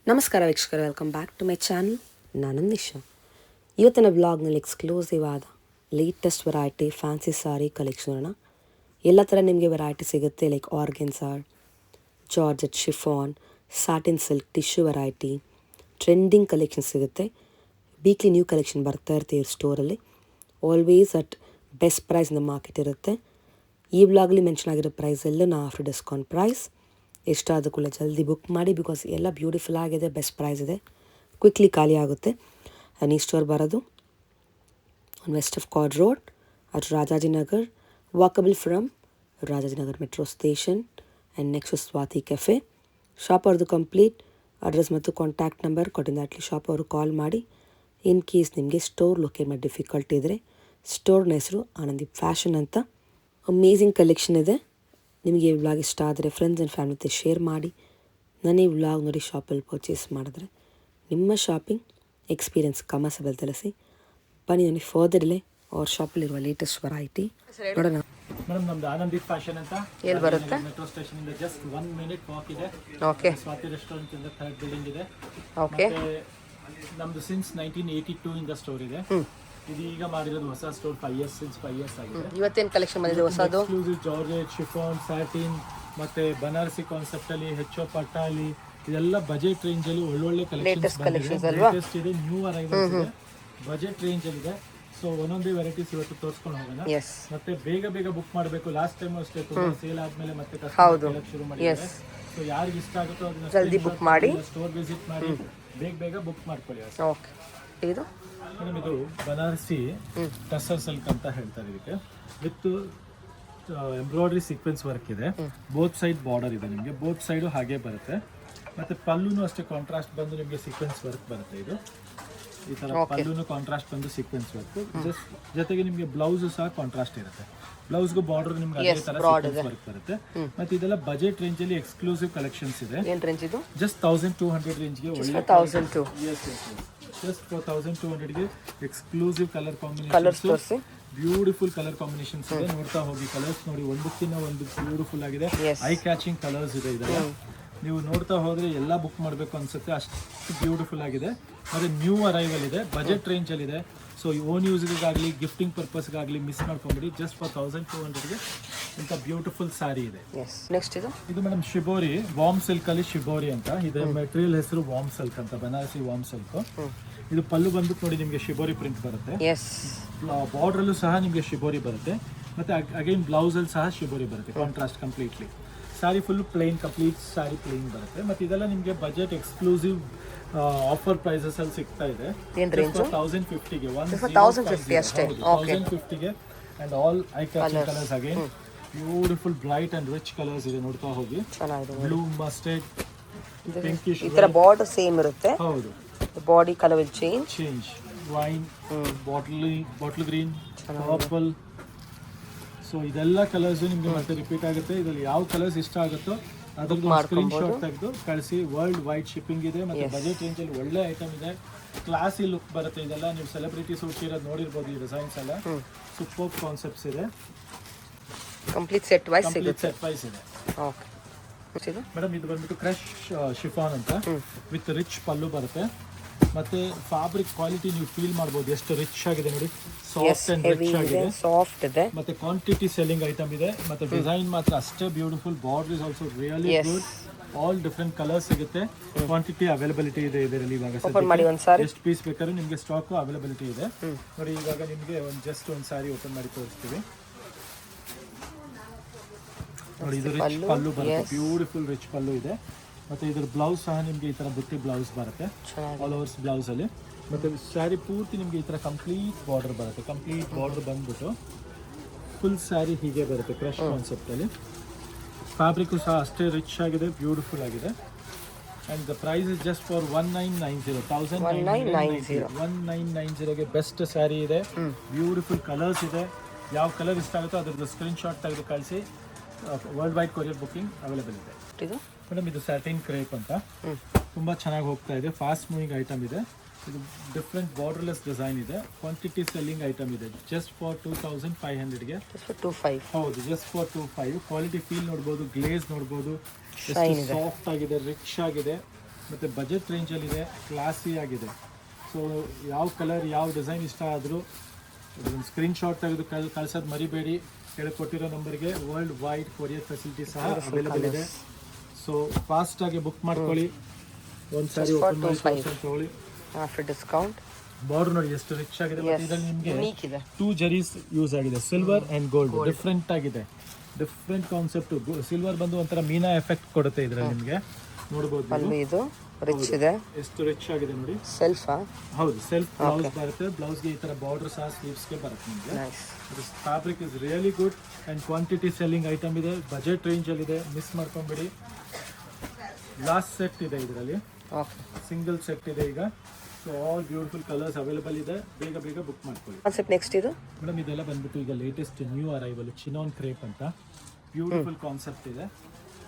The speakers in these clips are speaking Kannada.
ನಮಸ್ಕಾರ ವೀಕ್ಷಕರೇ, welcome back to my channel. ನಾನು ನಿಶಾ. ಇವತ್ತಿನ ಬ್ಲಾಗ್ನಲ್ಲಿ ಎಕ್ಸ್ಕ್ಲೂಸಿವ್ ಆದ latest variety fancy sari collection. ಎಲ್ಲ ಥರ ನಿಮಗೆ ವೆರೈಟಿ ಸಿಗುತ್ತೆ. Like organza, georgette, chiffon, satin silk, tissue variety, trending collection ಸಿಗುತ್ತೆ. ವೀಕ್ಲಿ ನ್ಯೂ ಕಲೆಕ್ಷನ್ ಬರ್ತಾ ಇರ್ತೀವಿ ಸ್ಟೋರಲ್ಲಿ. Always at best price in the market ಇರುತ್ತೆ. ಈ ಬ್ಲಾಗಲ್ಲಿ ಮೆನ್ಷನ್ ಆಗಿರೋ ಪ್ರೈಸ್ ಎಲ್ಲ ನಾ ಆಫ್ಟರ್ ಡಿಸ್ಕೌಂಟ್ ಪ್ರೈಸ್. ಎಷ್ಟಾದ ಕೂಡ ಜಲ್ದಿ ಬುಕ್ ಮಾಡಿ, ಬಿಕಾಸ್ ಎಲ್ಲ ಬ್ಯೂಟಿಫುಲ್ ಆಗಿದೆ, ಬೆಸ್ಟ್ ಪ್ರೈಸ್ ಇದೆ, ಕ್ವಿಕ್ಲಿ ಖಾಲಿ ಆಗುತ್ತೆ. ಆ್ಯಂಡ್ ಈ ಸ್ಟೋರ್ ಬರೋದು on west of chord road at Rajajinagar, walkable from Rajajinagar metro station and next Swathi cafe. Shop ಅವ್ರದ್ದು ಕಂಪ್ಲೀಟ್ ಅಡ್ರೆಸ್ ಮತ್ತು ಕಾಂಟ್ಯಾಕ್ಟ್ ನಂಬರ್ ಕೊಟ್ಟಿದ್ದ ಅಟ್ಲಿ ಶಾಪ್ ಅವರು ಕಾಲ್ ಮಾಡಿ. ಇನ್ ಕೇಸ್ ನಿಮಗೆ ಸ್ಟೋರ್ ಲೊಕೇಟ್ ಮಾಡಿ ಡಿಫಿಕಲ್ಟ್ ಇದ್ದರೆ ಸ್ಟೋರ್ನ ಹೆಸರು ಆನಂದಿ ಫ್ಯಾಷನ್ ಅಂತ. ಅಮೇಝಿಂಗ್ ಕಲೆಕ್ಷನ್ ಇದೆ. ನಿಮಗೆ ಈ ವ್ಲಾಗ್ ಇಷ್ಟ ಆದರೆ ಫ್ರೆಂಡ್ಸ್ ಆ್ಯಂಡ್ ಫ್ಯಾಮಿಲಿ ಜೊತೆ ಶೇರ್ ಮಾಡಿ. ನಾನು ಈ ವ್ಲಾಗ್ ನೋಡಿ ಶಾಪಲ್ಲಿ ಪರ್ಚೇಸ್ ಮಾಡಿದ್ರೆ ನಿಮ್ಮ ಶಾಪಿಂಗ್ ಎಕ್ಸ್ಪೀರಿಯನ್ಸ್ ಕಮರ್ಸಬಲ್ ತಿಳಿಸಿ. ಬನ್ನಿ ನನಗೆ ಫರ್ದರ್ ಇಲ್ಲೇ ಅವ್ರ ಶಾಪಲ್ಲಿರುವ ಲೇಟೆಸ್ಟ್ ವೆರೈಟಿ ನೋಡೋಣ. ಮೇಡಮ್ ನಮ್ದು ಆನಂದಿ ಫ್ಯಾಷನ್ ಅಂತ ಎಲ್ಲಿ ಬರುತ್ತೆ? ಮೆಟ್ರೋ ಸ್ಟೇಷನ್ ಇಂದ ಜಸ್ಟ್ 1 minute ವಾಕ್ ಇದೆ. ಓಕೆ. ಸ್ವಾತಿ ರೆಸ್ಟೋರೆಂಟ್ ಇಂದ ಥರ್ಡ್ ಬಿಲ್ಡಿಂಗ್ ಇದೆ. ಓಕೆ. ನಮ್ದು ಸಿನ್ಸ್ 1982 ಇಂದ ಸ್ಟೋರ್ ಇದೆ. ಇದು ಈಗ ಮಾಡಿರೋದು ಹೊಸ ಸ್ಟೋರ್ 5 years ಸಿನ್ಸ್ 5 years ಆಗಿದೆ. ಇವತ್ತೇನು ಕಲೆಕ್ಷನ್ ಬಂದಿದೆ ಹೊಸದು? ಎಕ್ಸ್ಕ್ಲೂಸಿವ್ ಜಾರ್ಜೆಟ್, ಶಿಫಾನ್, ಸ್ಯಾಟಿನ್ ಮತ್ತೆ ಬನಾರಸಿ ಕಾನ್ಸೆಪ್ಟ್ ಅಲ್ಲಿ, ಹೆಚ್ಚೋ ಪಟ್ಟಾಲಿ, ಇದೆಲ್ಲ ಬಜೆಟ್ ರೇಂಜ್ ಅಲ್ಲಿ ಒಳ್ಳೊಳ್ಳೆ ಕಲೆಕ್ಷನ್ಸ್ ಅಲ್ವಾ? ಲೇಟೆಸ್ಟ್ ಇದೆ, ನ್ಯೂ ಅರೈವಲ್ಸ್ ಇದೆ, ಬಜೆಟ್ ರೇಂಜ್ ಅಲ್ಲಿ ಇದೆ. ಸೊ ಒಂದೊಂದೇ ವೆರೈಟೀಸ್ ಇವತ್ತು ತೋರಿಸ್ಕೊಂಡು ಹೋಗೋಣ. ಮತ್ತೆ ಬೇಗ ಬುಕ್ ಮಾಡಬೇಕು. ಲಾಸ್ಟ್ ಟೈಮ್ ಅಷ್ಟೇ ತುಂಬಾ ಸೇಲ್ ಆದ್ಮೇಲೆ ಮತ್ತೆ ಕಸ್ಟಮರ್ ಶುರು ಮಾಡಿದ್ದಾರೆ. ಸೊ ಯಾರಿಗೆ ಇಷ್ಟ ಆಗುತ್ತೋ ಅದನ್ನ ಜಲ್ದಿ ಬುಕ್ ಮಾಡಿ, ಸ್ಟೋರ್ ವಿಸಿಟ್ ಮಾಡಿ ಬೇಗ ಬುಕ್ ಮಾಡ್ಕೊಳ್ಳಿ. ಓಕೆ. ಇದು ಮೇಡಮ್ ಇದು ಬನಾರಸಿ ಟಸರ್ ಸಿಲ್ಕ್ ಅಂತ ಹೇಳ್ತಾರೆ. ಇದಕ್ಕೆ ವಿತ್ ಎಂಬ್ರಾಯ್ಡ್ರಿ ಸೀಕ್ವೆನ್ಸ್ ವರ್ಕ್ ಇದೆ. ಬೋತ್ ಸೈಡ್ ಬಾರ್ಡರ್ ಇದೆ ನಿಮಗೆ, ಬೋತ್ ಸೈಡು ಹಾಗೆ ಬರುತ್ತೆ. ಮತ್ತೆ ಪಲ್ಲುನು ಅಷ್ಟೇ ಕಾಂಟ್ರಾಸ್ಟ್ ಬಂದು ನಿಮಗೆ ಸೀಕ್ವೆನ್ಸ್ ವರ್ಕ್ ಬರುತ್ತೆ. ಇದು ಈ ತರ ಪಲ್ಲುನು ಕಾಂಟ್ರಾಸ್ಟ್ ಬಂದು ಸೀಕ್ವೆನ್ಸ್ ವರ್ಕ್, ಜೊತೆಗೆ ನಿಮಗೆ ಬ್ಲೌಸ್ ಸಹ ಕಾಂಟ್ರಾಸ್ಟ್ ಇರುತ್ತೆ. ಬ್ಲೌಸ್ಗೂ ಬಾರ್ಡರ್ ನಿಮ್ಗೆ ಅದೇ ತರ ಸೀಕ್ವೆನ್ಸ್ ವರ್ಕ್ ಬರುತ್ತೆ. ಮತ್ತೆ ಇದೆಲ್ಲ ಬಜೆಟ್ ರೇಂಜ್ ಅಲ್ಲಿ ಎಕ್ಸ್ಕ್ಲೂಸಿವ್ ಕಲೆಕ್ಷನ್ಸ್ ಇದೆ. ಏನು ರೇಂಜ್ ಇದು? ಜಸ್ಟ್ 1200 ರೇಂಜ್ಗೆ ಒಳ್ಳೆ 1002. ಜಸ್ಟ್ 1200ಗೆ exclusive colour combinations, beautiful colour combinations ಇದೆ. ನೋಡ್ತಾ ಹೋಗಿ, ಕಲರ್ಸ್ ನೋಡಿ, ಒಂದಕ್ಕಿಂತ ಒಂದು ಬ್ಯೂಟಿಫುಲ್ ಆಗಿದೆ. ಐ ಕ್ಯಾಚಿಂಗ್ ಕಲರ್ಸ್ ಇದೆ. ಇದೆಲ್ಲ ನೀವು ನೋಡ್ತಾ ಹೋದ್ರೆ ಎಲ್ಲ ಬುಕ್ ಮಾಡಬೇಕು ಅನ್ಸುತ್ತೆ, ಅಷ್ಟು ಬ್ಯೂಟಿಫುಲ್ ಆಗಿದೆ. ಮತ್ತೆ ನ್ಯೂ ಅರೈವಲ್ ಇದೆ, ಬಜೆಟ್ ರೇಂಜ್ ಅಲ್ಲಿ ಇದೆ. ಸೊ ಓನ್ ಯೂಸ್ಗಾಗಲಿ ಗಿಫ್ಟಿಂಗ್ ಪರ್ಪಸ್ಗಾಗಲಿ ಮಿಸ್ ಮಾಡ್ಕೊಂಬಿಡಿ. ಜಸ್ಟ್ ಫಾರ್ 1200ಗೆ ಇಂಥ ಬ್ಯೂಟಿಫುಲ್ ಸ್ಯಾರಿ ಇದೆ. ನೆಕ್ಸ್ಟ್ ಇದು ಮೇಡಮ್ ಶಿಬೋರಿ, ವಾರ್ಮ್ ಸಿಲ್ಕ್ ಅಲ್ಲಿ ಶಿಬೋರಿ ಅಂತ ಇದೆ. ಮೆಟೀರಿಯಲ್ ಹೆಸರು ವಾರ್ಮ್ ಸಿಲ್ಕ್ ಅಂತ, ಬನಾರಸಿ ವಾರ್ಮ್ ಸಿಲ್ಕ್. ಇದು ಪಲ್ಲು ಬಂದ್ಬಿಟ್ಟು ನೋಡಿ ನಿಮಗೆ ಶಿಬೋರಿ ಪ್ರಿಂಟ್ ಬರುತ್ತೆ. ಬಾರ್ಡರ್ ಅಲ್ಲೂ ಸಹ ನಿಮಗೆ ಶಿಬೋರಿ ಬರುತ್ತೆ. ಮತ್ತೆ ಅಗೈನ್ ಬ್ಲೌಸ್ ಅಲ್ಲಿ ಸಹ ಶಿಬೋರಿ ಬರುತ್ತೆ, contrast completely. Sari full plain, complete sari plain ಬರುತ್ತೆ. ಮತ್ತೆ ಇದೆಲ್ಲ ನಿಮಗೆ ಬಜೆಟ್ ಎಕ್ಸ್ಕ್ಲೂಸಿವ್ ಆಫರ್ ಪ್ರೈಸಸ್ ಅಲ್ಲಿ ಸಿಗ್ತಾ ಇದೆ. 1050ಗೆ 1050ಗೆ and all eye catching colours. Again beautiful bright and rich colours ಇದೆ. ನೋಡ್ತಾ ಹೋಗಿ, ಬ್ಲೂ, ಮಸ್ಟರ್ಡ್, ಪಿಂಕಿಶ್, ಈ ತರ ಬಾರ್ಡರ್ ಸೇಮ್ ಇರುತ್ತೆ. ಹೌದು, body colour will change. Wine, bottle green, purple. So ಇದೆಲ್ಲ ಕಲರ್ಸ್ ನಿಮ್ಗೆ ಮತ್ತೆ ರಿಪೀಟ್ ಆಗುತ್ತೆ. ಇದರಲ್ಲಿ ಯಾವ ಕಲರ್ಸ್ ಇಷ್ಟ ಆಗುತ್ತೋ ಅದ್ರದ್ದು ಸ್ಕ್ರೀನ್ ಶಾಟ್ ತೆಗೆದು ಕಳಿಸಿ. ವರ್ಲ್ಡ್ ವೈಡ್ ಶಿಪ್ಪಿಂಗ್ ಇದೆ. ಮತ್ತೆ ಬಜೆಟ್ ರೇಂಜ್ ಅಲ್ಲಿ ಒಳ್ಳೆ ಐಟಮ್ ಇದೆ, ಕ್ಲಾಸಿ ಲುಕ್ ಬರುತ್ತೆ. ಇದೆಲ್ಲ ನೀವು ಸೆಲೆಬ್ರಿಟೀಸ್ ಹುಟ್ಟಿರೋದು ನೋಡಿರ್ಬೋದು. ಈ ಡಿಸೈನ್ಸ್ ಎಲ್ಲ ಸೂಪರ್ ಕಾನ್ಸೆಪ್ಟ್ಸ್ ಇದೆ. ಕಂಪ್ಲೀಟ್ ಸೆಟ್ ವೈಸ್ ಇದೆ. ಮೇಡಮ್ ಇದು ಬಂದ್ಬಿಟ್ಟು ಕ್ರಶ್ ಶಿಫಾನ್ ಅಂತ, ವಿತ್ ರಿಚ್ ಪಲ್ಲು ಬರುತ್ತೆ. ಮತ್ತೆ ಫ್ಯಾಬ್ರಿಕ್ ಕ್ವಾಲಿಟಿ ನೀವು ಫೀಲ್ ಮಾಡಬಹುದು, ಎಷ್ಟು ರಿಚ್ ಆಗಿದೆ ನೋಡಿ, ಸಾಫ್ಟ್ ಅಂಡ್ ರಿಚ್ ಆಗಿದೆ, ಸಾಫ್ಟ್ ಇದೆ. ಮತ್ತೆ ಕ್ವಾಂಟಿಟಿ ಸೆಲ್ಲಿಂಗ್ ಐಟಮ್ ಇದೆ. ಮತ್ತೆ ಡಿಸೈನ್ ಮಾತ್ರ ಅಷ್ಟೇ beautiful. Border is also really good. All different colours ಸಿಗುತ್ತೆ. ಕ್ವಾಂಟಿಟಿ ಅವೈಲಬಿಲಿಟಿ ಇದೆ ಇದರಲ್ಲಿ. ಇವಾಗ ಎಷ್ಟು ಪೀಸ್ ಬೇಕಾದ್ರೂ ನಿಮಗೆ ಸ್ಟಾಕ್ ಅವೈಲಬಿಲಿಟಿ ಇದೆ. ನೋಡಿ ಇವಾಗ ನಿಮಗೆ ಜಸ್ಟ್ ಒಂದು ಸಾರಿ ಓಪನ್ ಮಾಡಿ ತೋರಿಸ್ತೀವಿ. ನೋಡಿ ಇದು ರಿಚ್ ಪಲ್ಲು ಬರುತ್ತೆ, ಬ್ಯೂಟಿಫುಲ್ ರಿಚ್ ಪಲ್ಲು ಇದೆ. ಮತ್ತೆ ಇದ್ರ ಬ್ಲೌಸ್ ಸಹ ನಿಮಗೆ ಈ ತರ ಬುಟ್ಟಿ ಬ್ಲೌಸ್ ಬರುತ್ತೆ, ಆಲ್ ಓವರ್ಸ್ ಬ್ಲೌಸ್ ಅಲ್ಲಿ. ಮತ್ತೆ ಸ್ಯಾರಿ ಪೂರ್ತಿ ನಿಮಗೆ ಈ ತರ ಕಂಪ್ಲೀಟ್ ಬಾರ್ಡರ್ ಬರುತ್ತೆ. ಕಂಪ್ಲೀಟ್ ಬಾರ್ಡರ್ ಬಂದ್ಬಿಟ್ಟು ಫುಲ್ ಸ್ಯಾರಿ ಹೀಗೆ ಬರುತ್ತೆ, ಕ್ರಶ್ ಕಾನ್ಸೆಪ್ಟ್ ಅಲ್ಲಿ. ಫ್ಯಾಬ್ರಿಕ್ ಸಹ ಅಷ್ಟೇ ರಿಚ್ ಆಗಿದೆ, ಬ್ಯೂಟಿಫುಲ್ ಆಗಿದೆ. And the price is just for 1990. 1990ಗೆ ಬೆಸ್ಟ್ ಸ್ಯಾರಿ ಇದೆ. ಬ್ಯೂಟಿಫುಲ್ ಕಲರ್ಸ್ ಇದೆ. ಯಾವ ಕಲರ್ ಇಷ್ಟ ಆಗುತ್ತೋ ಅದ್ರದ್ದು ಸ್ಕ್ರೀನ್ ಶಾಟ್ ತೆಗೆದು ಕಳಿಸಿ. World wide courier booking available ಇದೆ. ಮೇಡಮ್ ಇದು ಸ್ಯಾಟಿನ್ ಕ್ರೇಪ್ ಅಂತ, ತುಂಬಾ ಚೆನ್ನಾಗಿ ಹೋಗ್ತಾ ಇದೆ, ಫಾಸ್ಟ್ ಮೂವಿಂಗ್ ಐಟಮ್ ಇದೆ. ಇದು ಡಿಫ್ರೆಂಟ್ ಬಾರ್ಡರ್ಲೆಸ್ ಡಿಸೈನ್ ಇದೆ. ಕ್ವಾಂಟಿಟಿ ಸೆಲ್ಲಿಂಗ್ ಐಟಮ್ ಇದೆ. ಜಸ್ಟ್ ಫಾರ್ 2500ಗೆ. ಹೌದು, ಜಸ್ಟ್ ಫಾರ್ 25. ಕ್ವಾಲಿಟಿ ಫೀಲ್ ನೋಡ್ಬೋದು, ಗ್ಲೇಸ್ ನೋಡ್ಬೋದು, ಸಾಫ್ಟ್ ಆಗಿದೆ, ರಿಚ್ ಆಗಿದೆ. ಮತ್ತು ಬಜೆಟ್ ರೇಂಜಲ್ಲಿದೆ, ಕ್ಲಾಸಿ ಆಗಿದೆ. ಸೊ ಯಾವ ಕಲರ್ ಯಾವ ಡಿಸೈನ್ ಇಷ್ಟ ಆದರೂ ಒಂದು ಸ್ಕ್ರೀನ್ಶಾಟ್ ತೆಗೆದು ಕಳ್ಸೋದು ಮರಿಬೇಡಿ. ಕೆಳಗೆ ಕೊಟ್ಟಿರೋ ನಂಬರ್ಗೆ ವರ್ಲ್ಡ್ ವೈಡ್ ಕೊರಿಯರ್ ಫೆಸಿಲಿಟಿ ಸಹ ಅವೈಲೇಬಲ್ ಇದೆ. ಸೊ ಫಾಸ್ಟಾಗಿ ಬುಕ್ ಮಾಡ್ಕೊಳ್ಳಿ. ಒಂದು ಸಾರಿ ಓಪನ್ ಮಾಡಿ ತಗೊಳ್ಳಿ. ಆಫ್ಟರ್ ಡಿಸ್ಕೌಂಟ್ ಬಾರ್ಡರ್ ನೋಡಿ ಎಷ್ಟು ರಿಚ್ ಆಗಿದೆ. ಮತ್ತು ಇದರಲ್ಲಿ ನಿಮಗೆ 2 ಜರೀಸ್ ಯೂಸ್ ಆಗಿದೆ, ಸಿಲ್ವರ್ ಆ್ಯಂಡ್ ಗೋಲ್ಡ್. ಡಿಫ್ರೆಂಟ್ ಆಗಿದೆ, ಡಿಫ್ರೆಂಟ್ ಕಾನ್ಸೆಪ್ಟ್. ಸಿಲ್ವರ್ ಬಂದು ಒಂಥರ ಮೀನಾ ಎಫೆಕ್ಟ್ ಕೊಡುತ್ತೆ ಇದರಲ್ಲಿ ನಿಮಗೆ. ನೋಡ್ಬೋದು ಇದು ರಿಚ್ ಇದೆ, ಎಷ್ಟು ರಿಚ್ ಆಗಿದೆ ನೋಡಿ. ಸೆಲ್ಫ್ ಹೌದು, ಸೆಲ್ಫ್ ಬ್ಲೌಸ್ ಬರುತ್ತೆ. ಬ್ಲೌಸ್ಗೆ ಈ ಥರ ಬಾರ್ಡರ್ ಸಹ ಸ್ಲೀವ್ಸ್ಗೆ ಬರುತ್ತೆ ನಿಮಗೆ. Fabric is really good and quantity selling item ಇದೆ. ಬಜೆಟ್ ರೇಂಜಲ್ಲಿದೆ, ಮಿಸ್ ಮಾಡ್ಕೊಂಬಿಡಿ. ಲಾಸ್ಟ್ ಸೆಟ್ ಇದೆ ಇದರಲ್ಲಿ, ಸಿಂಗಲ್ ಸೆಟ್ ಇದೆ ಈಗ. So all beautiful colours available ಇದೆ. ಬೇಗ ಬೇಗ ಬುಕ್ ಮಾಡ್ಕೊಳ್ಳಿ. ಕಾನ್ಸೆಪ್ಟ್ ನೆಕ್ಸ್ಟ್ ಇದು ಮೇಡಮ್, ಇದೆಲ್ಲ ಬಂದ್ಬಿಟ್ಟು ಈಗ latest new arrival chinon crepe ಅಂತ ಬ್ಯೂಟಿಫುಲ್ ಕಾನ್ಸೆಪ್ಟ್ ಇದೆ.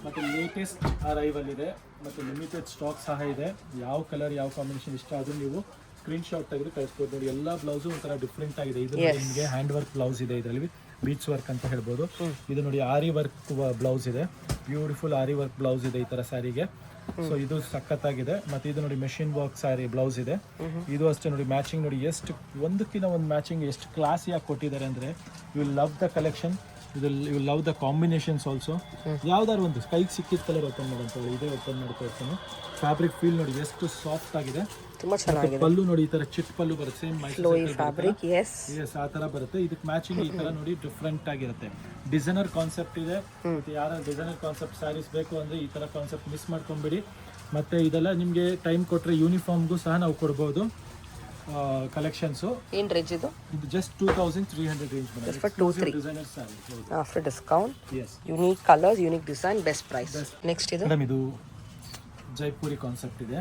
ಮತ್ತು ಲೇಟೆಸ್ಟ್ ಅರೈವಲ್ ಇದೆ, ಮತ್ತು ಲಿಮಿಟೆಡ್ ಸ್ಟಾಕ್ ಸಹ ಇದೆ. ಯಾವ ಕಲರ್ ಯಾವ ಕಾಂಬಿನೇಷನ್ ಇಷ್ಟ ಆದರೂ ನೀವು ಸ್ಕ್ರೀನ್ಶಾಟ್ ತೆಗೆದು ಕಳಿಸ್ಬೋದು. ನೋಡಿ, ಎಲ್ಲ ಬ್ಲೌಸು ಒಂಥರ ಡಿಫ್ರೆಂಟ್ ಆಗಿದೆ. ಇದು ನಿಮಗೆ ಹ್ಯಾಂಡ್ ವರ್ಕ್ ಬ್ಲೌಸ್ ಇದೆ, ಇದರಲ್ಲಿ ಬೀಟ್ಸ್ ವರ್ಕ್ ಅಂತ ಹೇಳ್ಬೋದು. ಇದು ನೋಡಿ ಆರಿ ವರ್ಕ್ ಬ್ಲೌಸ್ ಇದೆ, ಬ್ಯೂಟಿಫುಲ್ ಆರಿ ವರ್ಕ್ ಬ್ಲೌಸ್ ಇದೆ ಈ ಥರ ಸ್ಯಾರಿಗೆ. ಸೊ ಇದು ಸಖತ್ತಾಗಿದೆ. ಮತ್ತು ಇದು ನೋಡಿ ಮೆಷಿನ್ ವರ್ಕ್ ಸ್ಯಾರಿ ಬ್ಲೌಸ್ ಇದೆ. ಇದು ಅಷ್ಟೇ ನೋಡಿ, ಮ್ಯಾಚಿಂಗ್ ನೋಡಿ ಎಷ್ಟು ಒಂದಕ್ಕಿಂತ ಒಂದು ಮ್ಯಾಚಿಂಗ್ ಎಷ್ಟು ಕ್ಲಾಸಿಯಾಗಿ ಕೊಟ್ಟಿದ್ದಾರೆ ಅಂದರೆ you will love the collection. You will love the combinations also. ಯಾವ್ದಾದ್ರು ಒಂದು ಕೈಗೆ ಸಿಕ್ಕಿದ ಕಲರ್ ಓಪನ್ ಮಾಡೋಂತ ಇದೇ ಓಪನ್ ಮಾಡ್ತಾ ಇರ್ತಾನೆ. ಫ್ಯಾಬ್ರಿಕ್ ಫೀಲ್ ನೋಡಿ ಎಷ್ಟು ಸಾಫ್ಟ್ ಆಗಿದೆ, ತುಂಬಾ ಚೆನ್ನಾಗಿದೆ. ಪಲ್ಲು ನೋಡಿ ಈ ತರ ಚಿಟ್ ಪಲ್ಲು ಬರುತ್ತೆ, ಸೇಮ್ ಫ್ಯಾಬ್ರಿಕ್ ಎಸ್ ಆ ತರ ಬರುತ್ತೆ. ಇದಕ್ಕೆ ಮ್ಯಾಚಿಂಗ್ ಈ ತರ ನೋಡಿ ಡಿಫ್ರೆಂಟ್ ಆಗಿರುತ್ತೆ. ಡಿಸೈನರ್ ಕಾನ್ಸೆಪ್ಟ್ ಇದೆ. ಮತ್ತೆ ಯಾರ ಡಿಸೈನರ್ ಕಾನ್ಸೆಪ್ಟ್ ಸ್ಯಾರೀಸ್ ಬೇಕು ಅಂದ್ರೆ ಈ ತರ ಕಾನ್ಸೆಪ್ಟ್ ಮಿಸ್ ಮಾಡ್ಕೊಂಬಿಡಿ. ಮತ್ತೆ ಇದೆಲ್ಲ ನಿಮಗೆ ಟೈಮ್ ಕೊಟ್ಟರೆ ಯೂನಿಫಾರ್ಮ್ಗೂ ಸಹ ನಾವು ಕೊಡ್ಬೋದು. ಕಲೆಕ್ಷನ್ಸ್ ಏನು ರೇಂಜ್ ಇದು? ಇದು ಜಸ್ಟ್ 2300 ರೇಂಜ್ ಬರುತ್ತೆ. Designer sari after discount. Yes, unique colours, unique design, best price. Next ಇದು ಮೇಡಮ್, ಇದು ಜೈಪುರಿ ಕಾನ್ಸೆಪ್ಟ್ ಇದೆ.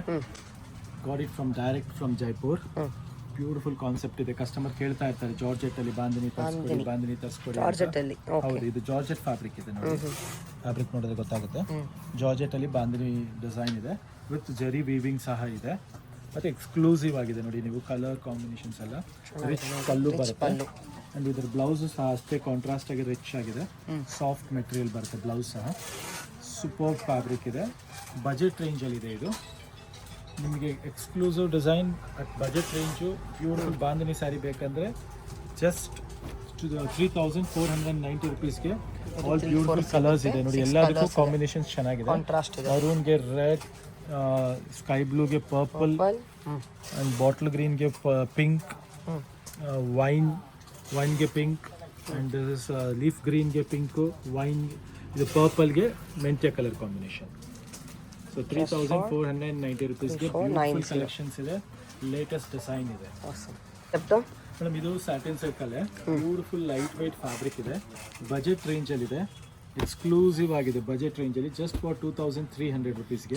Got it direct from Jaipur. Beautiful concept ಇದೆ. ಕಸ್ಟಮರ್ ಕೇಳ್ತಾ ಇರ್ತಾರೆ ಜಾರ್ಜೆಟ್ ಅಲ್ಲಿ ಬಾಂದಿನಿ ತರಿಸ್ಕೊಡಿ. ಹೌದು, ಇದು ಜಾರ್ಜೆಟ್ ಫ್ಯಾಬ್ರಿಕ್ ಇದೆ ನೋಡಿ. ಫ್ಯಾಬ್ರಿಕ್ ನೋಡಿದ್ರೆ ಗೊತ್ತಾಗುತ್ತೆ. ಜಾರ್ಜೆಟ್ ಅಲ್ಲಿ ಬಾಂದಿನಿ ಡಿಸೈನ್ ಇದೆ, ವಿತ್ ಜರಿ ವೀವಿಂಗ್ ಸಹ ಇದೆ. ಮತ್ತೆ ಎಕ್ಸ್ಕ್ಲೂಸಿವ್ ಆಗಿದೆ ನೋಡಿ. ನೀವು ಕಲರ್ ಕಾಂಬಿನೇಷನ್ಸ್ ಎಲ್ಲ ರಿಚ್ ಪಲ್ಲು ಬರುತ್ತೆ. ಅಂಡ್ ಇದ್ರ ಬ್ಲೌಸ್ ಸಹ ಅಷ್ಟೇ ಕಾಂಟ್ರಾಸ್ಟ್ ಆಗಿ ರಿಚ್ ಆಗಿದೆ. ಸಾಫ್ಟ್ ಮೆಟೀರಿಯಲ್ ಬರುತ್ತೆ ಬ್ಲೌಸ್ ಸಹ. ಸೂಪರ್ ಫ್ಯಾಬ್ರಿಕ್ ಇದೆ. ಬಜೆಟ್ ರೇಂಜಲ್ಲಿದೆ ಇದು. ನಿಮಗೆ exclusive design at budget range. Beautiful bandhani sari ಬೇಕಂದರೆ ಜಸ್ಟ್ 3490 ರುಪೀಸ್ಗೆ ಆಲ್ ಬ್ಯೂಟಿಫುಲ್ ಕಲರ್ಸ್ ಇದೆ ನೋಡಿ. ಎಲ್ಲದಕ್ಕೂ ಕಾಂಬಿನೇಷನ್ಸ್ ಚೆನ್ನಾಗಿದೆ. ಮರೂನ್ಗೆ ರೆಡ್, ಸ್ಕೈ ಬ್ಲೂಗೆ ಪರ್ಪಲ್, ಆ್ಯಂಡ್ ಬಾಟಲ್ ಗ್ರೀನ್ಗೆ ಪಿಂಕ್, ವೈನ್ಗೆ pink, and this is leaf ಗ್ರೀನ್ಗೆ ಪಿಂಕು, ವೈನ್ ಇದು ಪರ್ಪಲ್ಗೆ ಮೆಂತ್ಯ ಕಲರ್ ಕಾಂಬಿನೇಷನ್. ಸೊ 3490 ರುಪೀಸ್ಗೆ ಬ್ಯೂಟಿಫುಲ್ ಕಲೆಕ್ಷನ್ಸ್ ಇದೆ. ಲೇಟೆಸ್ಟ್ ಡಿಸೈನ್ ಇದೆ ಮೇಡಮ್. ಇದು ಸ್ಯಾಟಿನ್ ಸಿಲ್ಕಲ್ಲೇ ಬ್ಯೂಟಿಫುಲ್ ಲೈಟ್ ವೈಟ್ ಫ್ಯಾಬ್ರಿಕ್ ಇದೆ. ಬಜೆಟ್ ರೇಂಜಲ್ಲಿದೆ, ಎಕ್ಸ್ಕ್ಲೂಸಿವ್ ಆಗಿದೆ. ಬಜೆಟ್ ರೇಂಜಲ್ಲಿ ಜಸ್ಟ್ ಫಾರ್ 2300 ರುಪೀಸ್ಗೆ.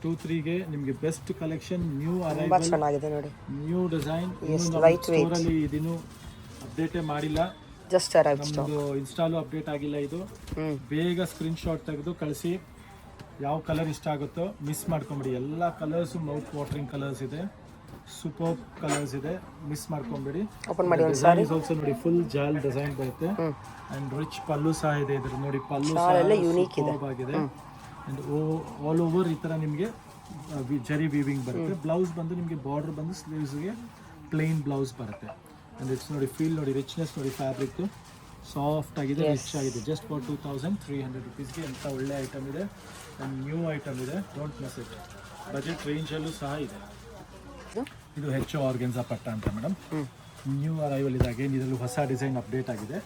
23ಗೆ ನಿಮಗೆ ಬೆಸ್ಟ್ ಕಲೆಕ್ಷನ್, ನ್ಯೂ ಅರೈವಲ್, ಚೆನ್ನಾಗಿದೆ ನೋಡಿ, ನ್ಯೂ ಡಿಸೈನ್. ಸ್ಟೋರಲ್ಲಿ ಇದನ್ನು ಅಪ್ಡೇಟೇ ಮಾಡಿಲ್ಲ, ಜಸ್ಟ್ ನಮ್ಮದು ಇನ್ಸ್ಟಾಲು ಅಪ್ಡೇಟ್ ಆಗಿಲ್ಲ. ಇದು ಬೇಗ ಸ್ಕ್ರೀನ್ಶಾಟ್ ತೆಗೆದು ಕಳಿಸಿ. ಯಾವ ಕಲರ್ ಇಷ್ಟ ಆಗುತ್ತೋ ಮಿಸ್ ಮಾಡ್ಕೊಂಬಿಡಿ. ಎಲ್ಲ ಕಲರ್ಸು ಮೌತ್ ವಾಟರಿಂಗ್ ಕಲರ್ಸ್ ಇದೆ, ಸೂಪರ್ ಕಲರ್ಸ್ ಇದೆ, ಮಿಸ್ ಮಾಡ್ಕೊಂಬಿಡಿ. ಡಿಸೈನ್ ಆಲ್ಸೋ ನೋಡಿ, ಫುಲ್ ಜಾಲ್ ಡಿಸೈನ್ ಬರುತ್ತೆ. ಅಂಡ್ ರಿಚ್ ಪಲ್ಲು ಸಹ ಇದೆ. ಇದ್ರ ನೋಡಿ, ಪಲ್ಲು ಸೂಪರ್ ಆಗಿದೆ. ಅಂಡ್ ಆಲ್ ಓವರ್ ಈ ಥರ ನಿಮಗೆ ಜರಿ ವೀವಿಂಗ್ ಬರುತ್ತೆ. ಬ್ಲೌಸ್ ಬಂದು ನಿಮಗೆ ಬಾರ್ಡರ್ ಬಂದು ಸ್ಲೀವ್ಸ್ಗೆ ಪ್ಲೇನ್ ಬ್ಲೌಸ್ ಬರುತ್ತೆ. ಅಂಡ್ ಇಟ್ಸ್ ನೋಡಿ, ಫೀಲ್ ನೋಡಿ, ರಿಚ್ನೆಸ್ ನೋಡಿ. ಫ್ಯಾಬ್ರಿಕ್ ಸಾಫ್ಟ್ ಆಗಿದೆ, ರಿಚ್ ಆಗಿದೆ. ಜಸ್ಟ್ ಫಾರ್ 2300 ರುಪೀಸ್ಗೆ ಎಂಥ ಒಳ್ಳೆ ಐಟಮ್ ಇದೆ. ಆ್ಯಂಡ್ ನ್ಯೂ ಐಟಮ್ ಇದೆ, ಡೋಂಟ್ ಮಿಸ್ ಇಟ್. ಬಜೆಟ್ ರೇಂಜಲ್ಲೂ ಸಹ ಇದೆ. ಇದು ಹೆಚ್ಚು ಆರ್ಗೆನ್ಸಾ ಪಟ್ಟ ಅಂತ ಮೇಡಮ್. ನ್ಯೂ ಅರೈವಲ್ ಇದೆ. ಅಗೇನ್ ಇದರಲ್ಲೂ ಹೊಸ ಡಿಸೈನ್ ಅಪ್ಡೇಟ್ ಆಗಿದೆ.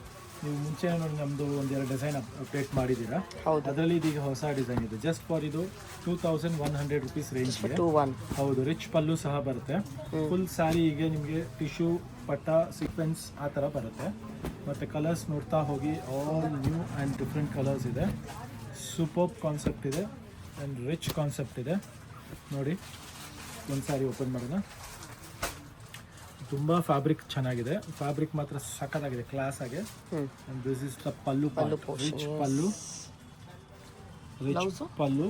ನೀವು ಮುಂಚೆ ನೋಡಿ ನಮ್ಮದು ಒಂದೆರಡು ಡಿಸೈನ್ ಅಪ್ಡೇಟ್ ಮಾಡಿದ್ದೀರಾ, ಅದರಲ್ಲಿ ಇದೀಗ ಹೊಸ ಡಿಸೈನ್ ಇದೆ. ಜಸ್ಟ್ ಫಾರ್ ಇದು 2100 ರುಪೀಸ್ ರೇಂಜ್ಗೆ. ಹೌದು, ರಿಚ್ ಪಲ್ಲು ಸಹ ಬರುತ್ತೆ. ಫುಲ್ ಸ್ಯಾರಿಗೆ ನಿಮಗೆ ಟಿಶ್ಯೂ ಪಟ್ಟ ಸೀಕ್ವೆನ್ಸ್ ಆ ಥರ ಬರುತ್ತೆ. ಮತ್ತು ಕಲರ್ಸ್ ನೋಡ್ತಾ ಹೋಗಿ, all new and different colours ಇದೆ. ಸೂಪರ್ ಕಾನ್ಸೆಪ್ಟ್ ಇದೆ ಆ್ಯಂಡ್ ರಿಚ್ ಕಾನ್ಸೆಪ್ಟ್ ಇದೆ ನೋಡಿ. ಒಂದು ಸಾರಿ ಓಪನ್ ಮಾಡೋಣ. ತುಂಬ ಫ್ಯಾಬ್ರಿಕ್ ಚೆನ್ನಾಗಿದೆ. ಫ್ಯಾಬ್ರಿಕ್ ಮಾತ್ರ ಸಖತ್ತಾಗಿದೆ, ಕ್ಲಾಸ್ ಆಗಿ. And this is the pallu, rich pallu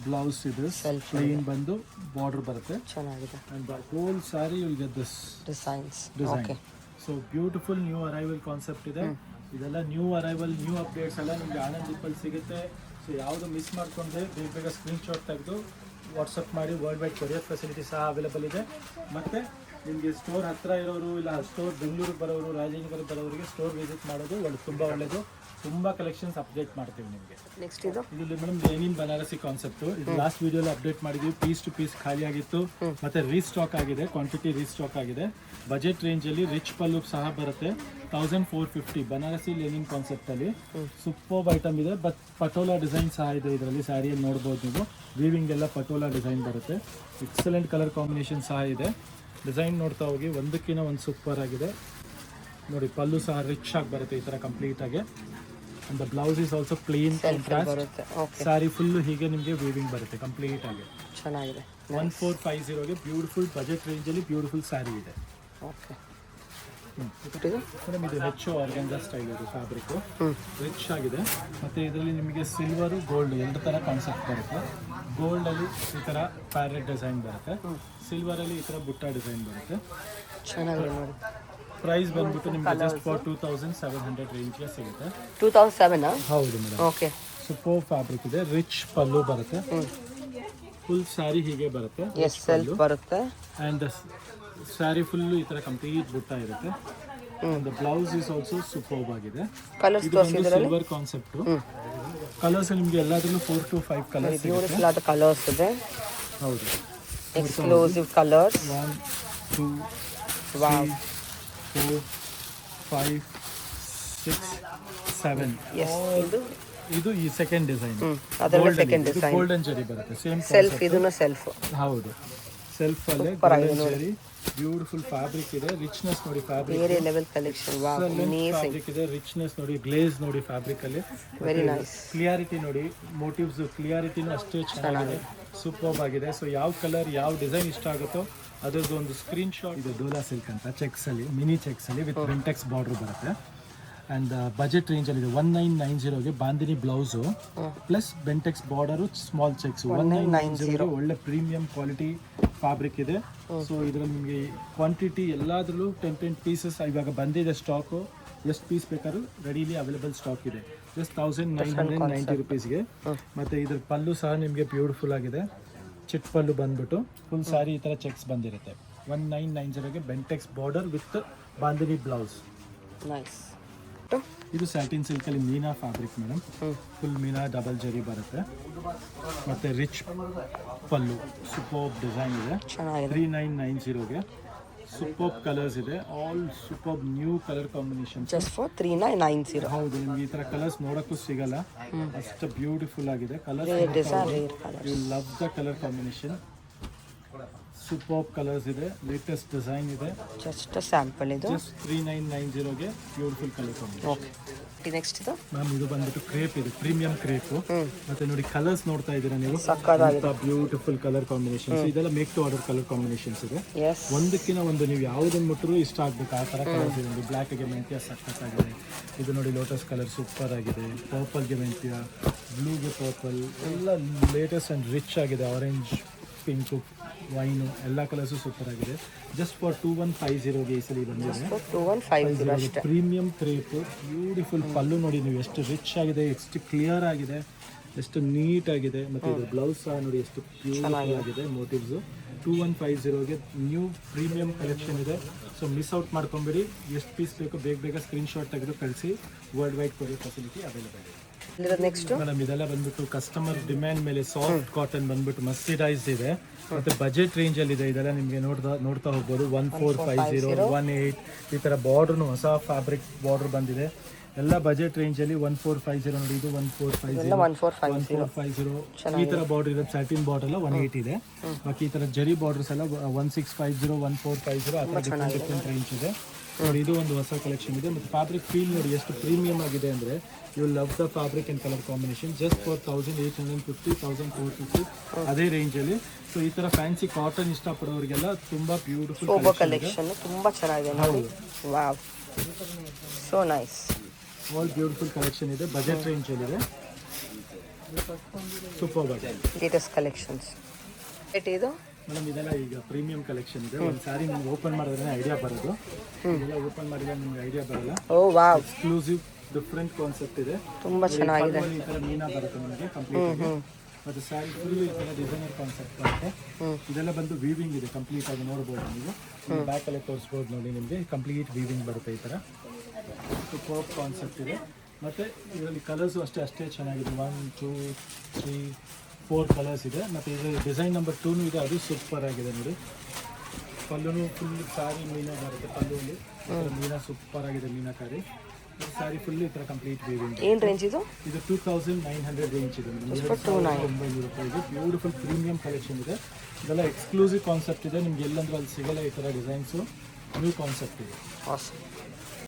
blouse ಇದೆ. ಪ್ಲೇನ್ ಬಂದು ಬಾರ್ಡರ್ ಬರುತ್ತೆ, ಚೆನ್ನಾಗಿದೆ. And the whole sari will get this design. So beautiful new arrival concept ಇದೆ. ಇದೆಲ್ಲ ನ್ಯೂ ಅರೈವಲ್, ನ್ಯೂ ಅಪ್ಡೇಟ್ಸ್ ಎಲ್ಲ ನಿಮಗೆ ಆನಂದ್ ದೀಪಲ್ಲಿ ಸಿಗುತ್ತೆ. ಸೊ ಯಾವುದು ಮಿಸ್ ಮಾಡ್ಕೊಂಡ್ರೆ ಬೇಗ ಬೇಗ ಸ್ಕ್ರೀನ್ಶಾಟ್ ತೆಗೆದು ವಾಟ್ಸಪ್ ಮಾಡಿ ವರ್ಲ್ಡ್ ವೈಡ್ ಕೊರಿಯರ್ ಫೆಸಿಲಿಟಿ ಸಹ ಅವೈಲೇಬಲ್ ಇದೆ. ಮತ್ತು ನಿಮಗೆ ಸ್ಟೋರ್ ಹತ್ತಿರ ಇರೋರು ಇಲ್ಲ ಸ್ಟೋರ್ ಬೆಂಗಳೂರಿಗೆ ಬರೋರು ರಾಜನಗರ ಬರೋರಿಗೆ ಸ್ಟೋರ್ ವಿಸಿಟ್ ಮಾಡೋದು ತುಂಬ ಒಳ್ಳೆಯದು. ತುಂಬ ಕಲೆಕ್ಷನ್ಸ್ ಅಪ್ಡೇಟ್ ಮಾಡ್ತೀವಿ ನಿಮಗೆ. ನೆಕ್ಸ್ಟ್ ಇದು ಮೇಡಮ್ ಲೆನಿನ್ ಬನಾರಸಿ ಕಾನ್ಸೆಪ್ಟು. ಇದು ಲಾಸ್ಟ್ ವಿಡಿಯೋಲಿ ಅಪ್ಡೇಟ್ ಮಾಡಿದ್ವಿ. ಪೀಸ್ ಟು ಪೀಸ್ ಖಾಲಿ ಆಗಿತ್ತು, ಮತ್ತೆ ರೀಸ್ಟಾಕ್ ಆಗಿದೆ, ಕ್ವಾಂಟಿಟಿ ರೀಸ್ಟಾಕ್ ಆಗಿದೆ. ಬಜೆಟ್ ರೇಂಜಲ್ಲಿ ರಿಚ್ ಪಲ್ಲು ಸಹ ಬರುತ್ತೆ. 1450 ಬನಾರಸಿ ಲೆನಿನ್ ಕಾನ್ಸೆಪ್ಟಲ್ಲಿ ಸೂಪರ್ಬ್ ಐಟಮ್ ಇದೆ. ಬಟ್ ಪಟೋಲಾ ಡಿಸೈನ್ ಸಹ ಇದೆ ಇದರಲ್ಲಿ. ಸ್ಯಾರಿಯಲ್ಲಿ ನೋಡ್ಬೋದು ನೀವು, ವೀವಿಂಗ್ ಎಲ್ಲ ಪಟೋಲಾ ಡಿಸೈನ್ ಬರುತ್ತೆ. ಎಕ್ಸಲೆಂಟ್ ಕಲರ್ ಕಾಂಬಿನೇಷನ್ ಸಹ ಇದೆ. ಡಿಸೈನ್ ನೋಡ್ತಾ ಹೋಗಿ, ಒಂದಕ್ಕಿಂತ ಒಂದು ಸೂಪರ್ ಆಗಿದೆ ನೋಡಿ. ಪಲ್ಲು ಸಹ ರಿಚ್ ಆಗಿ ಬರುತ್ತೆ ಈ ಥರ ಕಂಪ್ಲೀಟ್ ಆಗಿ. And the blouse is also plain contrast. Sari full ಹೀಗೆ ನಿಮಗೆ ವೀವಿಂಗ್ ಬರುತ್ತೆ ಕಂಪ್ಲೀಟ್ ಆಗಿ. ಚೆನ್ನಾಗಿದೆ. 1450ಗೆ ಬ್ಯೂಟಿಫುಲ್ ಬಜೆಟ್ ರೇಂಜಲ್ಲಿ ಬ್ಯೂಟಿಫುಲ್ ಸ್ಯಾರಿ ಇದೆ. ಓಕೆ ಮೇಡಮ್ ಇದು ಹೆಚ್ಚು ಆರ್ಗನ್ಜಾ ಸ್ಟೈಲ್ ಇದು ಫ್ಯಾಬ್ರಿಕ್ಕು, ರಿಚ್ ಆಗಿದೆ. ಮತ್ತು ಇದರಲ್ಲಿ ನಿಮಗೆ ಸಿಲ್ವರು ಗೋಲ್ಡ್ ಎರಡು ಥರ ಕಾನ್ಸೆಪ್ಟ್ ಬರುತ್ತೆ. ಗೋಲ್ಡಲ್ಲಿ ಈ ಥರ ಪ್ಯಾರೆಟ್ ಡಿಸೈನ್ ಬರುತ್ತೆ, ಸಿಲ್ವರಲ್ಲಿ ಈ ಥರ ಬುಟ್ಟ ಡಿಸೈನ್ ಬರುತ್ತೆ. ಚೆನ್ನಾಗಿದೆ ನೋಡಿ. ಪ್ರೈಸ್ ಬಂದ್ಬಿಟ್ಟು ನಿಮಗೆ ಜಸ್ಟ್ ಫಾರ್ 2700 ರೇಂಜ್ಗೆ ಸಿಗುತ್ತೆ. 2007 ಹೌದು ಮೇಡಮ್. ಓಕೆ. ಸೂಪರ್ ಫ್ಯಾಬ್ರಿಕ್ ಇದೆ, ರಿಚ್ ಪಲ್ಲು ಬರುತ್ತೆ, ಫುಲ್ ಸ್ಯಾರಿ ಹೀಗೆ ಬರುತ್ತೆ, ಎಸ್ ಸೆಲ್ಫ್ ಬರುತ್ತೆ. ಆ್ಯಂಡ್ ಸ್ಯಾರಿ ಫುಲ್ಲು ಈ ಥರ ಕಂಪ್ಲೀಟ್ ಬುಟ್ಟ ಇರುತ್ತೆ. The blouse is also superb ಆಗಿದೆ. ಕಲರ್ಸ್ ಇದು ಒಂದು ಸಿಲ್ವರ್ ಕಾನ್ಸೆಪ್ಟು. ಕಲರ್ಸ್ ನಿಮಗೆ ಎಲ್ಲದರಲ್ಲೂ 4 to 5 ಕಲರ್ಸ್ ಬ್ಯೂಟಿಫುಲ್ ಆದ ಕಲರ್ಸ್ ಇದೆ. ಹೌದು, ಎಕ್ಸ್ಕ್ಲೂಸಿವ್ ಕಲರ್ಸ್. 1 2 ವಾವ್ 4 5 6 7. ಇದು ಈ ಸೆಕೆಂಡ್ ಡಿಸೈನ್. ಅದರಲ್ಲಿ ಸೆಕೆಂಡ್ ಡಿಸೈನ್ ಗೋಲ್ಡನ್ ಜರಿ ಬರುತ್ತೆ. ಸೇಮ್ ಸೆಲ್ಫ್, ಇದನ್ನು ಸೆಲ್ಫ್. ಹೌದು, ಸೆಲ್ಫ್ ಅಲ್ಲೇ ಗೋಲ್ಡನ್ ಜರಿ. ಬ್ಯೂಟಿಫುಲ್ ಫ್ಯಾಬ್ರಿಕ್ ಇದೆ, ರಿಚ್ನೆಸ್ ನೋಡಿ ಫ್ಯಾಬ್ರಿಕ್. ಬೇರೆ level collection. Wow, amazing fabric ಇದೆ, ರಿಚ್ನೆಸ್ ನೋಡಿ, ಗ್ಲೇಸ್ ನೋಡಿ ಫ್ಯಾಬ್ರಿಕ್ ಅಲ್ಲಿ. Very nice. ಕ್ಲಿಯಾರಿಟಿ ನೋಡಿ, ಮೋಟಿವ್ಸ್ ಕ್ಲಿಯಾರಿಟಿನೂ ಅಷ್ಟೇ ಚೆನ್ನಾಗಿದೆ, ಸೂಪರ್ಬ್ ಆಗಿದೆ. ಸೊ ಯಾವ ಕಲರ್ ಯಾವ ಡಿಸೈನ್ ಇಷ್ಟ ಆಗುತ್ತೋ ಅದರದ್ದು ಒಂದು ಸ್ಕ್ರೀನ್ ಶಾಟ್. ಇದು ಡೋಲಾ ಸಿಲ್ಕ್ ಅಂತ ಚೆಕ್ಸ್ ಅಲ್ಲಿ, ಮಿನಿ ಚೆಕ್ಸ್ ಅಲ್ಲಿ ವಿತ್ ಬೆಂಟೆಕ್ಸ್ ಬಾರ್ಡರ್ ಬರುತ್ತೆ. ಆ್ಯಂಡ್ ಬಜೆಟ್ ರೇಂಜಲ್ಲಿ ಇದೆ. 1990ಗೆ bandhani blouse plus Bentex border, small checks. 1990 ಒಳ್ಳೆ ಪ್ರೀಮಿಯಂ ಕ್ವಾಲಿಟಿ ಫ್ಯಾಬ್ರಿಕ್ ಇದೆ. ಸೊ ಇದರಲ್ಲಿ ನಿಮಗೆ ಕ್ವಾಂಟಿಟಿ ಎಲ್ಲಾದ್ರಲ್ಲೂ 10 ಪೀಸಸ್ ಇವಾಗ ಬಂದಿದೆ ಸ್ಟಾಕು. ಎಷ್ಟು ಪೀಸ್ ಬೇಕಾದ್ರೂ ರೆಡಿಲಿ ಅವೈಲೇಬಲ್ ಸ್ಟಾಕ್ ಇದೆ. ಜಸ್ಟ್ 1990 ರುಪೀಸ್ಗೆ. ಮತ್ತು ಇದ್ರ ಪಲ್ಲು ಸಹ ನಿಮಗೆ ಬ್ಯೂಟಿಫುಲ್ ಆಗಿದೆ, ಚಿಟ್ ಪಲ್ಲು ಬಂದ್ಬಿಟ್ಟು ಫುಲ್ ಸ್ಯಾರಿ ಈ ಥರ ಚೆಕ್ಸ್ ಬಂದಿರುತ್ತೆ. 1990ಗೆ Bentex border with bandhani blouse. Nice. ಇದು ಸ್ಯಾಟಿನ್ ಸಿಲ್ಕಲ್ಲಿ meena fabric madam. Full meena double zari ಬರುತ್ತೆ, ಮತ್ತು ರಿಚ್ ಪಲ್ಲು, ಸೂಪರ್ಬ್ ಡಿಸೈನ್ ಇದೆ. 3990ಗೆ ಸೂಪರ್ಬ್ ಕಲರ್ಸ್ ಇದೆ, all superb new colour combination. Just for 3990. ಹೌದು, ನಿಮ್ಗೆ ಈ ಥರ ಕಲರ್ಸ್ ನೋಡೋಕ್ಕೂ ಸಿಗಲ್ಲ, ಅಷ್ಟು ಬ್ಯೂಟಿಫುಲ್ ಆಗಿದೆ colours. You love the colour combination. Superb colours ಇದೆ, ಲೇಟೆಸ್ಟ್ ಡಿಸೈನ್ ಇದೆ. ಜಸ್ಟ್ ಸ್ಯಾಂಪಲ್ ಇದು. ಜಸ್ಟ್ 3990ಗೆ beautiful colour combination. Okay. Next ಇದು ಮ್ಯಾಮ್, ಇದು ಬಂದ್ಬಿಟ್ಟು ಕ್ರೇಪ್ ಇದೆ, ಪ್ರೀಮಿಯಂ ಕ್ರೇಪು. ಮತ್ತೆ ನೋಡಿ ಕಲರ್ಸ್ ನೋಡ್ತಾ ಇದ್ದೀರಾ ನೀವು, ಬ್ಯೂಟಿಫುಲ್ ಕಲರ್ ಕಾಂಬಿನೇಷನ್ಸ್. ಇದೆಲ್ಲ make to order colour combinations ಇದೆ. ಒಂದಕ್ಕಿಂತ ಒಂದು ನೀವು ಯಾವುದನ್ನು ಮುಟ್ಟರು ಇಷ್ಟ ಆಗ್ಬೇಕು ಆ ಥರ ಕಲರ್ಸ್ ಇದೆ. ನೋಡಿ ಬ್ಲ್ಯಾಕ್ಗೆ ಮೆಂತ್ಯ ಸಖತ್ತಾಗಿದೆ. ಇದು ನೋಡಿ ಲೋಟಸ್ ಕಲರ್ ಸೂಪರ್ ಆಗಿದೆ. ಪರ್ಪಲ್ಗೆ ಮೆಂತ್ಯ, ಬ್ಲೂಗೆ ಪರ್ಪಲ್, ಎಲ್ಲ ಲೇಟೆಸ್ಟ್ ಆ್ಯಂಡ್ ರಿಚ್ ಆಗಿದೆ. ಆರೆಂಜ್, ಪಿಂಕು, ವೈನು ಎಲ್ಲ ಕಲರ್ಸು ಸೂಪರ್ ಆಗಿದೆ. ಜಸ್ಟ್ ಫಾರ್ 2150ಗೆ ಈ ಸಲ ಬಂದಿದೆ. ಪ್ರೀಮಿಯಂ ಕ್ರೇಪು, ಬ್ಯೂಟಿಫುಲ್ ಪಲ್ಲು ನೋಡಿ ನೀವು ಎಷ್ಟು ರಿಚ್ ಆಗಿದೆ, ಎಷ್ಟು ಕ್ಲಿಯರ್ ಆಗಿದೆ, ಎಷ್ಟು ನೀಟ್ ಆಗಿದೆ. ಮತ್ತು ಇದು ಬ್ಲೌಸ್ ಸಹ ನೋಡಿ ಎಷ್ಟು ಬ್ಯೂಟಿಫುಲ್ ಆಗಿದೆ. ಮೋಟಿವ್ಸು 2150ಗೆ ನ್ಯೂ ಪ್ರೀಮಿಯಂ ಕಲೆಕ್ಷನ್ ಇದೆ. ಸೊ ಮಿಸ್ ಔಟ್ ಮಾಡ್ಕೊಂಬಿಡಿ. ಎಷ್ಟು ಪೀಸ್ ಬೇಕು ಬೇಗ ಸ್ಕ್ರೀನ್ಶಾಟ್ ತೆಗೆದು ಕಳಿಸಿ. World wide courier facility available ಇದೆ. ನೆಕ್ಸ್ಟ್ ಮೇಡಮ್, ಇದೆಲ್ಲ ಬಂದ್ಬಿಟ್ಟು ಕಸ್ಟಮರ್ ಡಿಮ್ಯಾಂಡ್ ಮೇಲೆ ಸಾಫ್ಟ್ ಕಾಟನ್ ಬಂದ್ಬಿಟ್ಟು ಮಸ್ಟಿಡೈಸ್ ಇದೆ. ಮತ್ತೆ ಬಜೆಟ್ ರೇಂಜ್ ಅಲ್ಲಿ ಇದೆ. ಇದೆಲ್ಲ ನಿಮಗೆ ನೋಡ್ತಾ ಹೋಗ್ಬೋದು. 1450, 18 ಈ ತರ ಬಾರ್ಡರ್, ಹೊಸ ಫ್ಯಾಬ್ರಿಕ್ ಬಾರ್ಡರ್ ಬಂದಿದೆ. ಎಲ್ಲ ಬಜೆಟ್ ರೇಂಜ್ ಅಲ್ಲಿ 1450 ನೋಡಿ. ಇದು 1450 ಈ ತರ ಬಾರ್ಡರ್ ಇದೆ. ಸ್ಯಾಟಿನ್ ಬಾರ್ಡರ್ ಎಲ್ಲ 180 ಇದೆ. ಬಾಕಿ ಈ ತರ ಜರಿ ಬಾರ್ಡರ್ಸ್ ಎಲ್ಲ 1650, 1450 ಆ ತರ ಡಿಫ್ರೆಂಟ್ ರೇಂಜ್ ಇದೆ ನೋಡಿ. ಇದು ಒಂದು ಹೊಸ ಕಲೆಕ್ಷನ್ ಇದೆ. ಮತ್ತು ಫ್ಯಾಬ್ರಿಕ್ ಫೀಲ್ ನೋಡಿ ಎಷ್ಟು ಪ್ರೀಮಿಯಂ ಆಗಿದೆ ಅಂದರೆ, you love the fabric and colour combination. Just for 1850, 1450 ಅದೇ ರೇಂಜಲ್ಲಿ. ಸೊ ಈ ಥರ ಫ್ಯಾನ್ಸಿ ಕಾಟನ್ ಇಷ್ಟಪಡೋರಿಗೆಲ್ಲ ತುಂಬ ಬ್ಯೂಟಿಫುಲ್ ಕಲೆಕ್ಷನ್, ತುಂಬ ಚೆನ್ನಾಗಿದೆ ನೋಡಿ. Wow, so nice. All beautiful collection ಇದೆ, ಬಜೆಟ್ ರೇಂಜಲ್ಲಿದೆ, ಸೂಪರ್ ಆಗಿದೆ. Latest collections. ಇದು ಮೇಡಮ್, ಇದೆಲ್ಲ ಈಗ ಪ್ರೀಮಿಯಂ ಕಲೆಕ್ಷನ್ ಇದೆ. ಒಂದು ಸ್ಯಾರಿ ನಿಮ್ಗೆ ಓಪನ್ ಮಾಡಿದ್ರೆ ಐಡಿಯಾ ಬರೋದು. ಇದೆಲ್ಲ ಓಪನ್ ಮಾಡಿದ್ರೆ ನಿಮ್ಗೆ ಐಡಿಯಾ ಬರಲ್ಲ. ಎಕ್ಸ್ಕ್ಲೂಸಿವ್ ಡಿಫ್ರೆಂಟ್ ಕಾನ್ಸೆಪ್ಟ್ ಇದೆ, ತುಂಬ ಚೆನ್ನಾಗಿದೆ. ಈ ಥರ ಮೀನಾ ಬರುತ್ತೆ ನಿಮಗೆ ಕಂಪ್ಲೀಟ್. ಮತ್ತು ಸ್ಯಾರಿ ಫುಲ್ ಈ ಥರ ಡಿಸೈನರ್ ಕಾನ್ಸೆಪ್ಟ್ ಬರುತ್ತೆ. ಇದೆಲ್ಲ ಬಂದು ವೀವಿಂಗ್ ಇದೆ ಕಂಪ್ಲೀಟ್ ಆಗಿ ನೋಡ್ಬೋದು ನೀವು. ಬ್ಯಾಕಲ್ಲೇ ತೋರಿಸ್ಬೋದು ನೋಡಿ, ನಿಮಗೆ ಕಂಪ್ಲೀಟ್ ವೀವಿಂಗ್ ಬರುತ್ತೆ ಈ ಥರ. ಕೋಪ್ ಕಾನ್ಸೆಪ್ಟ್ ಇದೆ. ಮತ್ತು ಇದರಲ್ಲಿ ಕಲರ್ಸು ಅಷ್ಟೇ ಚೆನ್ನಾಗಿದೆ. 1 2 3 4 ಕಲರ್ಸ್ ಇದೆ. ಮತ್ತು ಇದು ಡಿಸೈನ್ ನಂಬರ್ 2 ಇದೆ, ಅದು ಸೂಪರ್ ಆಗಿದೆ ನೋಡಿ. ಪಲ್ಲುನು ಫುಲ್ ಸ್ಯಾರಿ ಮೀನಾ ಬರುತ್ತೆ. ಪಲ್ಲುವಲ್ಲಿ ಮೀನಾ ಸೂಪರ್ ಆಗಿದೆ, ಮೀನಾಕಾರಿ. ಸ್ಯಾರಿ ಫುಲ್ ಈ ಥರ ಕಂಪ್ಲೀಟ್ ವೀವಿಂಗ್. ಏನು ರೇಂಜ್ ಇದು? ಇದು 2900 ರೇಂಜ್ ಇದೆ. 2900 ರೂಪಾಯಿ ಇದೆ. ಬ್ಯೂಟಿಫುಲ್ ಪ್ರೀಮಿಯಂ ಕಲೆಕ್ಷನ್ ಇದೆ. ಇದೆಲ್ಲ ಎಕ್ಸ್ಕ್ಲೂಸಿವ್ ಕಾನ್ಸೆಪ್ಟ್ ಇದೆ, ನಿಮ್ಗೆ ಎಲ್ಲಂದ್ರೂ ಅಲ್ಲಿ ಸಿಗಲ್ಲ ಈ ಥರ ಡಿಸೈನ್ಸು. ನ್ಯೂ ಕಾನ್ಸೆಪ್ಟ್ ಇದೆ. awesome.